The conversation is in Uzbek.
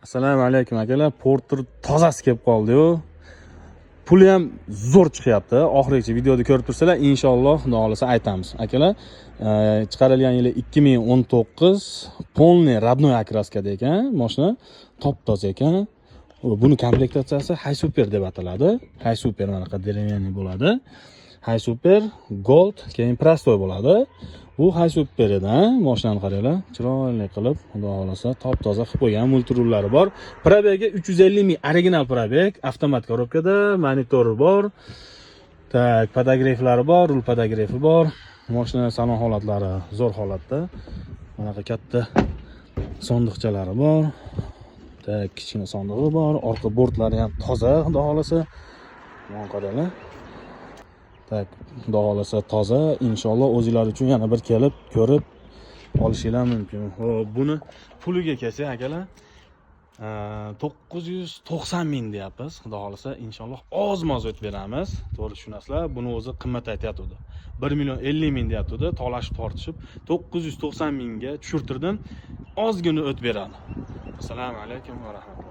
Assalomu alaykum akalar. Porter tozasi kelib qoldi-yu. Puli ham zo'r chiqyapti. Oxirigacha videoda ko'rib tursalar, inshaalloh xudo xolasa aytamiz. Akalar, chiqarilgan yili 2019, polniy родной окраскada ekan. Mashina top-toza ekan. Buni komplektatsiyasi High Super deb ataladi. High Super mana bunaqa dеревянный bo'ladi. High Super Gold, keyin Prostoy bo'ladi. Bu High Super edi, mashinani qaranglar, chiroyli qilib, xudo xolasa top-toza qilib qo'ygan, multirullari bor. Probegi 350 ming original probeg, avtomat korobkada, monitori bor. Tak, podogreflari bor, rul podogrefi bor. Mashina salon holatlari zo'r holatda. Bunaqa katta sondiqchalari bor. Tak, kichkina sondig'i bor. Orqa bortlari ham toza, xudo xolasa. Mana qaranglar. Tak, xudo xolasa toza, inshaalloh o'zinglar uchun yana bir kelib ko'rib olishinglar mumkin. Xo'p, buni puliga kelsak akalar, 990 ming deyapmiz. Xudo xolasa inshaalloh oz-moz o'tib beramiz. To'g'ri tushunasizlar, buni o'zi qimmat aytayotdi. 1 million 50 ming deyapti, talashib tortishib 990 mingga tushirtirdim. Ozgina o'tib beradi. Assalomu alaykum va rahmatulloh.